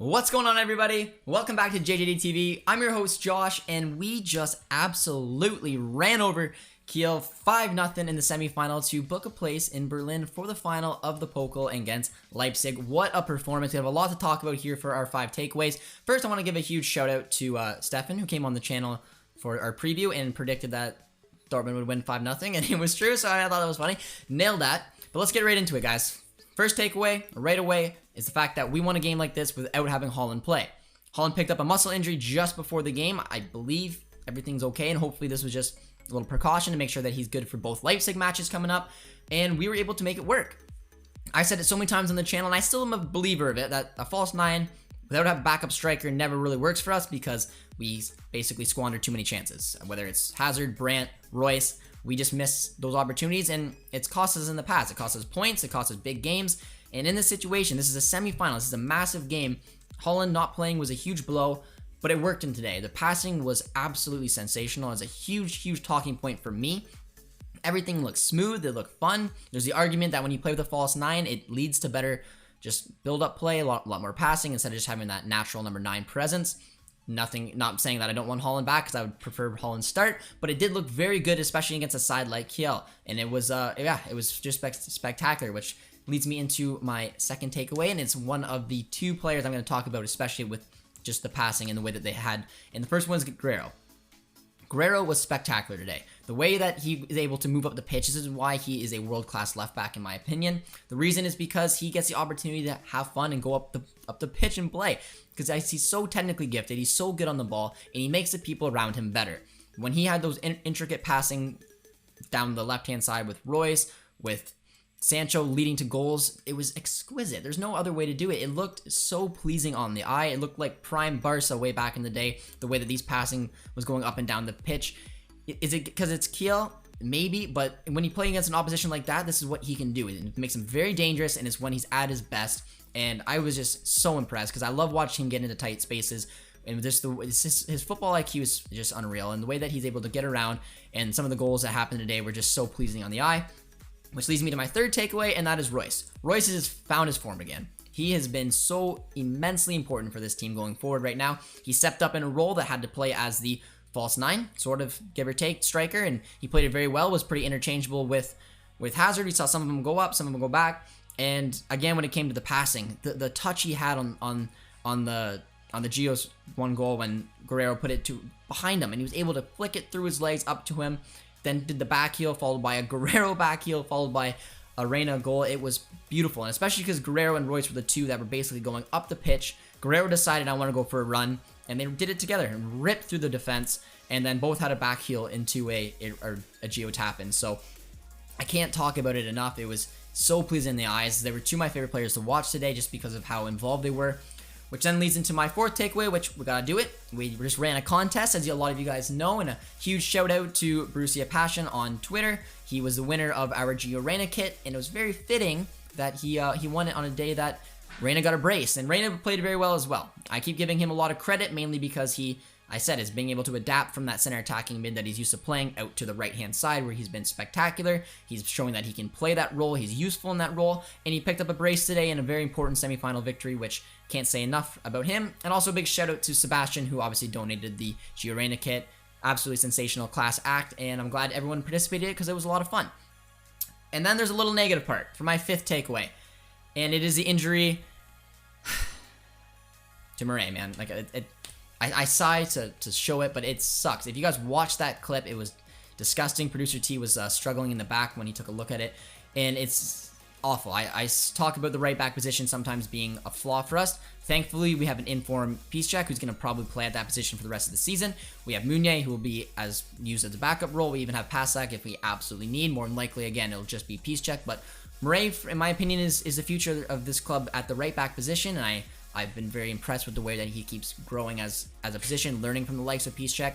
What's going on, everybody? Welcome back to JJD TV. I'm your host, Josh, and we just absolutely ran over Kiel 5-0 in the semifinal to book a place in Berlin for the final of the Pokal against Leipzig. What a performance. We have a lot to talk about here for our 5 takeaways. First, I want to give a huge shout out to Stefan, who came on the channel for our preview and predicted that Dortmund would win 5-0, and it was true, so I thought that was funny. Nailed that. But let's get right into it, guys. First takeaway, right away, is the fact that we won a game like this without having Holland play. Holland picked up a muscle injury just before the game. I believe everything's okay, and hopefully this was just a little precaution to make sure that he's good for both Leipzig matches coming up, and we were able to make it work. I said it so many times on the channel, and I still am a believer of it, that a false 9 without a backup striker never really works for us because we basically squander too many chances. Whether it's Hazard, Brandt, Royce, we just miss those opportunities, and it's cost us in the past. It cost us points, it cost us big games, and in this situation, this is a semifinal, this is a massive game. Holland not playing was a huge blow, but it worked in today. The passing was absolutely sensational. It's a huge talking point for me. Everything looked smooth, it looked fun. There's the argument that when you play with a false 9, it leads to better just build-up play, a lot more passing instead of just having that natural number 9 presence. Not saying that I don't want Holland back because I would prefer Holland start, but it did look very good, especially against a side like Kiel. And it was, it was just spectacular, which leads me into my second takeaway, and it's one of the 2 players I'm going to talk about, especially with just the passing and the way that they had. And the first one is Guerrero. Guerrero was spectacular today. The way that he is able to move up the pitch, this is why he is a world-class left back in my opinion. The reason is because he gets the opportunity to have fun and go up the pitch and play. Because he's so technically gifted, he's so good on the ball, and he makes the people around him better. When he had those intricate passing down the left-hand side with Royce, with Sancho leading to goals, it was exquisite. There's no other way to do it. It looked so pleasing on the eye. It looked like prime Barca way back in the day, the way that these passing was going up and down the pitch. Is it because it's Kiel? Maybe, but when you play against an opposition like that, this is what he can do. It makes him very dangerous, and it's when he's at his best. And I was just so impressed because I love watching him get into tight spaces. And just his football IQ is just unreal. And the way that he's able to get around, and some of the goals that happened today were just so pleasing on the eye. Which leads me to my third takeaway, and that is Royce. Royce has found his form again. He has been so immensely important for this team going forward right now. He stepped up in a role that had to play as the false 9, sort of give or take striker, and he played it very well, was pretty interchangeable with Hazard. We saw some of them go up, some of them go back. And again, when it came to the passing, the touch he had on the Gio's one goal when Guerrero put it to behind him, and he was able to flick it through his legs up to him. Then did the back heel, followed by a Guerrero back heel, followed by a Reina goal. It was beautiful, and especially because Guerrero and Royce were the 2 that were basically going up the pitch. Guerrero decided, I want to go for a run, and they did it together and ripped through the defense, and then both had a back heel into a Gio tap-in. So I can't talk about it enough. It was so pleasing in the eyes. They were 2 of my favorite players to watch today just because of how involved they were. Which then leads into my 4th takeaway, which we gotta do it. We just ran a contest, as a lot of you guys know, and a huge shout out to Borussia Passion on Twitter. He was the winner of our Gio Reyna kit, and it was very fitting that he won it on a day that Reyna got a brace, and Reyna played very well as well. I keep giving him a lot of credit, mainly because is being able to adapt from that center attacking mid that he's used to playing out to the right-hand side where he's been spectacular. He's showing that he can play that role, he's useful in that role, and he picked up a brace today in a very important semifinal victory, which can't say enough about him. And also a big shout out to Sebastian, who obviously donated the Gio Reyna kit. Absolutely sensational class act, and I'm glad everyone participated because it was a lot of fun. And then there's a little negative part for my 5th takeaway, and it is the injury to Murray, man. Like, I sigh to show it, but it sucks. If you guys watched that clip, it was disgusting. Producer T was struggling in the back when he took a look at it, and it's awful. I talk about the right back position sometimes being a flaw for us. Thankfully, we have an in-form Piszczek who's going to probably play at that position for the rest of the season. We have Meunier, who will be used as a backup role. We even have Pasak if we absolutely need. More than likely, again, it'll just be Piszczek. But Murray, in my opinion, is the future of this club at the right back position, and I've been very impressed with the way that he keeps growing as a position, learning from the likes of Piszczek.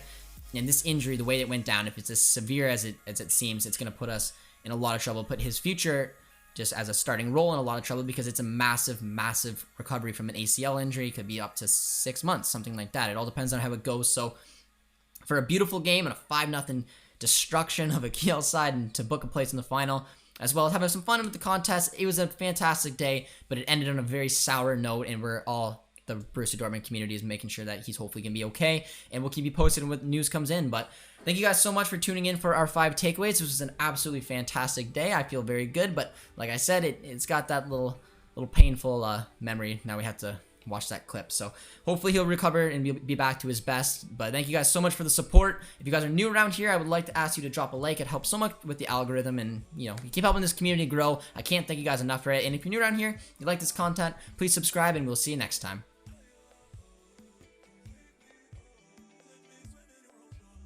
And this injury, the way it went down, if it's as severe as it seems, it's going to put us in a lot of trouble, put his future just as a starting role in a lot of trouble, because it's a massive recovery from an ACL injury. It could be up to 6 months, something like that. It all depends on how it goes. So for a beautiful game and a 5-0 destruction of a Kiel side, and to book a place in the final, as well as having some fun with the contest, it was a fantastic day, but it ended on a very sour note, and we're all the Borussia Dortmund community is making sure that he's hopefully going to be okay, and we'll keep you posted when news comes in. But thank you guys so much for tuning in for our 5 takeaways. This was an absolutely fantastic day. I feel very good, but like I said, it's got that little painful memory. Now we have to watch that clip. So hopefully he'll recover and be back to his best. But thank you guys so much for the support. If you guys are new around here, I would like to ask you to drop a like. It helps so much with the algorithm, and you keep helping this community grow. I can't thank you guys enough for it. And if you're new around here, you like this content, please subscribe, and we'll see you next time.